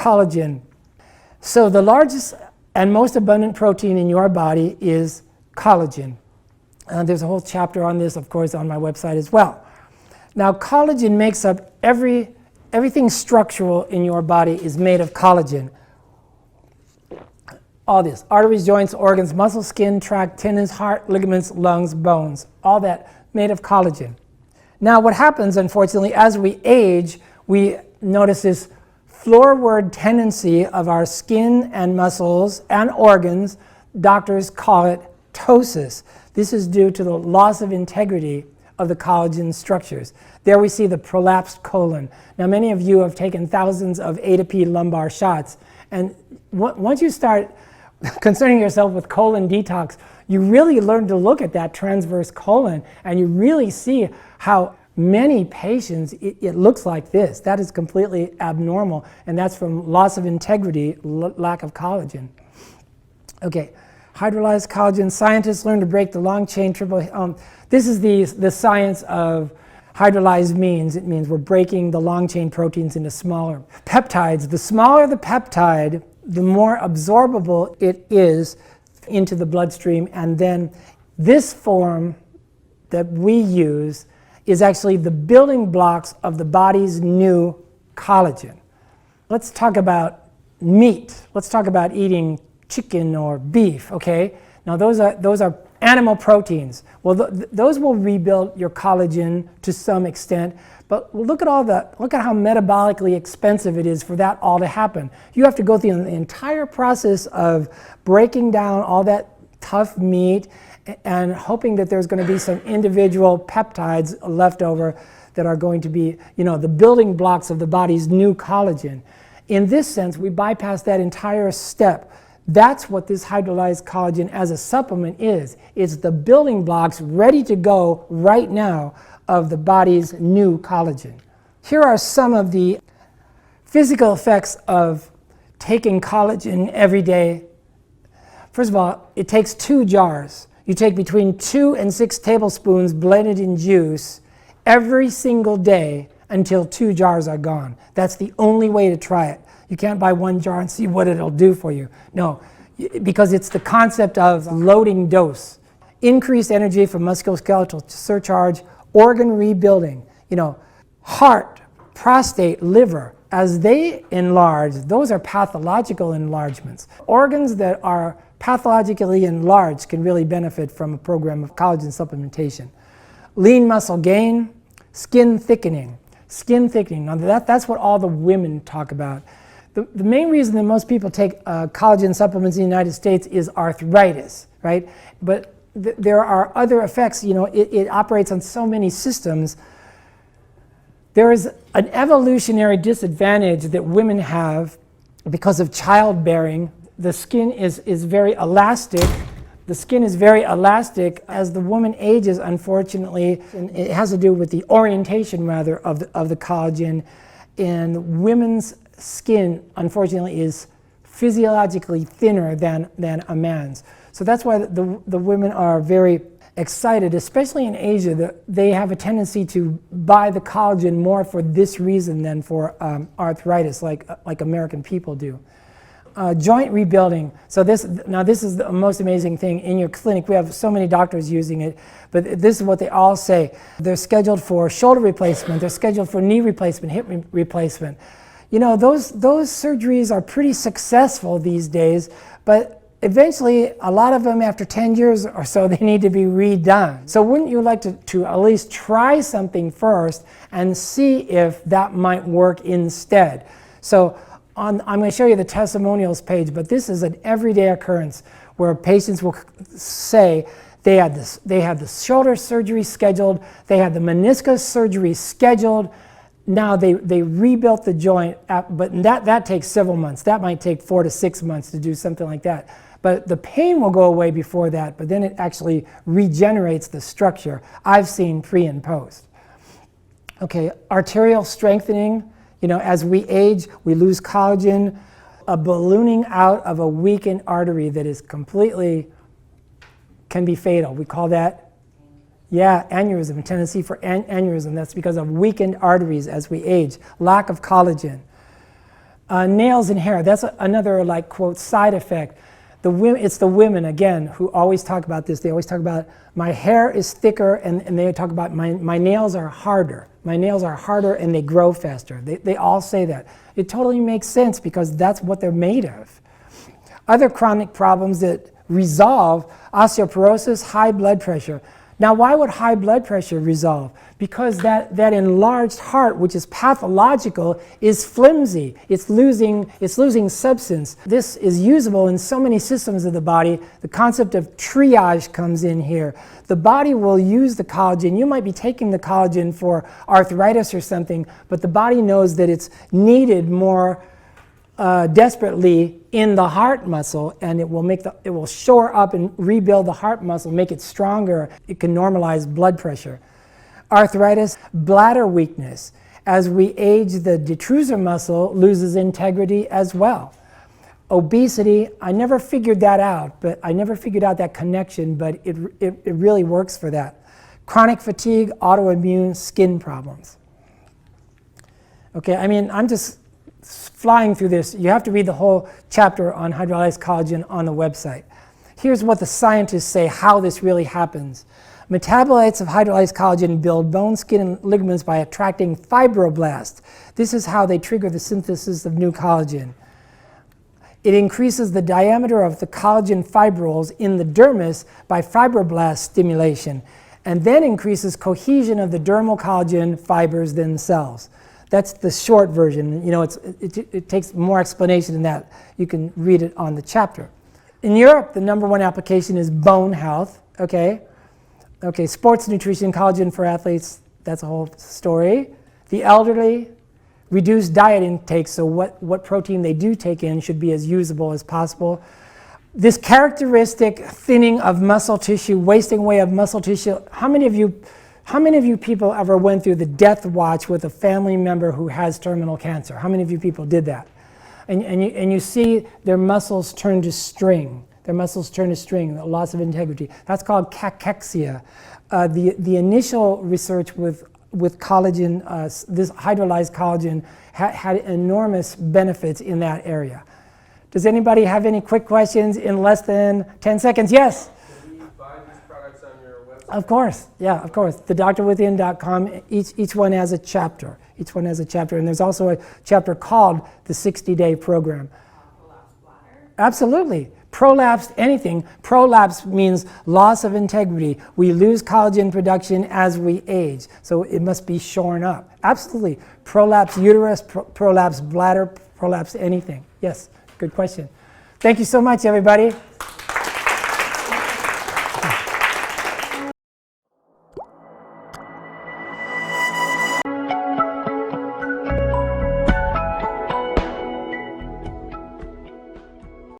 collagen. So the largest and most abundant protein in your body is collagen. There's a whole chapter on this, of course, on my website as well. Now, collagen makes up everything structural in your body is made of collagen. All this, arteries, joints, organs, muscle, skin, tract, tendons, heart, ligaments, lungs, bones, all that made of collagen. Now, what happens, unfortunately, as we age, we notice this floorward tendency of our skin and muscles and organs. Doctors call it ptosis. This is due to the loss of integrity of the collagen structures. There we see the prolapsed colon. Now, many of you have taken thousands of A to P lumbar shots, and once you start concerning yourself with colon detox, you really learn to look at that transverse colon, and you really see how many patients it looks like this. That is completely abnormal, and that's from loss of integrity, lack of collagen. Okay, hydrolyzed collagen. Scientists learn to break the long chain triple. This is the science of hydrolyzed means. It means we're breaking the long chain proteins into smaller peptides. The smaller the peptide, the more absorbable it is into the bloodstream, and then this form that we use is actually the building blocks of the body's new collagen. Let's talk about meat. Let's talk about eating chicken or beef, okay? Now those are animal proteins. Well, those will rebuild your collagen to some extent, but look at how metabolically expensive it is for that all to happen. You have to go through the entire process of breaking down all that tough meat and hoping that there's going to be some individual peptides left over that are going to be, the building blocks of the body's new collagen. In this sense, we bypass that entire step. That's what this hydrolyzed collagen as a supplement is. It's the building blocks ready to go right now of the body's new collagen. Here are some of the physical effects of taking collagen every day. First of all, it takes 2 jars. You take between 2 and 6 tablespoons blended in juice every single day until 2 jars are gone. That's the only way to try it. You can't buy 1 jar and see what it'll do for you. No, because it's the concept of loading dose. Increased energy from musculoskeletal surcharge, organ rebuilding, heart, prostate, liver. As they enlarge, those are pathological enlargements. Organs that are pathologically enlarged can really benefit from a program of collagen supplementation. Lean muscle gain, skin thickening. Skin thickening, now that's what all the women talk about. The main reason that most people take collagen supplements in the United States is arthritis, right? But there are other effects. It operates on so many systems. There is an evolutionary disadvantage that women have because of childbearing. The skin is very elastic. The skin is very elastic as the woman ages, unfortunately, and it has to do with the orientation, rather, of the collagen. And women's skin, unfortunately, is physiologically thinner than a man's. So that's why the women are very excited, especially in Asia, that they have a tendency to buy the collagen more for this reason than for arthritis, like American people do. Joint rebuilding. So this is the most amazing thing in your clinic. We have so many doctors using it, but this is what they all say. They're scheduled for shoulder replacement. They're scheduled for knee replacement, hip replacement. Those surgeries are pretty successful these days, but eventually, a lot of them, after 10 years or so, they need to be redone. So wouldn't you like to at least try something first and see if that might work instead? So I'm going to show you the testimonials page, but this is an everyday occurrence where patients will say they had the shoulder surgery scheduled, they had the meniscus surgery scheduled. Now they rebuilt the joint, but that takes several months. That might take 4 to 6 months to do something like that. But the pain will go away before that, but then it actually regenerates the structure. I've seen pre and post. Okay, arterial strengthening. As we age, we lose collagen. A ballooning out of a weakened artery that is can be fatal. We call that aneurysm, a tendency for aneurysm. That's because of weakened arteries as we age, lack of collagen. Nails and hair, that's another like quote side effect. It's the women again who always talk about this. They always talk about my hair is thicker, and they talk about my nails are harder. My nails are harder and they grow faster. They all say that. It totally makes sense because that's what they're made of. Other chronic problems that resolve: osteoporosis, high blood pressure. Now, why would high blood pressure resolve? Because that enlarged heart, which is pathological, is flimsy. It's losing substance. This is usable in so many systems of the body. The concept of triage comes in here. The body will use the collagen. You might be taking the collagen for arthritis or something, but the body knows that it's needed more desperately in the heart muscle, and it will shore up and rebuild the heart muscle, make it stronger. It can normalize blood pressure. Arthritis, bladder weakness. As we age, the detrusor muscle loses integrity as well. Obesity, I never figured that out, but I never figured out that connection, but it really works for that. Chronic fatigue, autoimmune, skin problems. Okay, I mean, I'm just flying through this. You have to read the whole chapter on hydrolyzed collagen on the website. Here's what the scientists say how this really happens. Metabolites of hydrolyzed collagen build bone, skin, and ligaments by attracting fibroblasts. This is how they trigger the synthesis of new collagen. It increases the diameter of the collagen fibrils in the dermis by fibroblast stimulation, and then increases cohesion of the dermal collagen fibers themselves. That's the short version. You know, it takes more explanation than that. You can read it on the chapter. In Europe, the #1 application is bone health. Okay, sports nutrition, collagen for athletes. That's a whole story. The elderly, reduced diet intake. So what protein they do take in should be as usable as possible. This characteristic thinning of muscle tissue, wasting away of muscle tissue. How many of you people ever went through the death watch with a family member who has terminal cancer? How many of you people did that? And you see their muscles turn to string. Their muscles turn to string, the loss of integrity. That's called cachexia. The initial research with collagen, this hydrolyzed collagen, had enormous benefits in that area. Does anybody have any quick questions in less than 10 seconds? Yes? Of course, yeah, of course. thedoctorwithin.com, each one has a chapter. Each one has a chapter, and there's also a chapter called the 60-day program. Prolapsed bladder? Absolutely. Prolapsed anything. Prolapse means loss of integrity. We lose collagen production as we age, so it must be shorn up. Absolutely. Prolapse uterus, prolapse bladder, prolapse anything. Yes, good question. Thank you so much, everybody.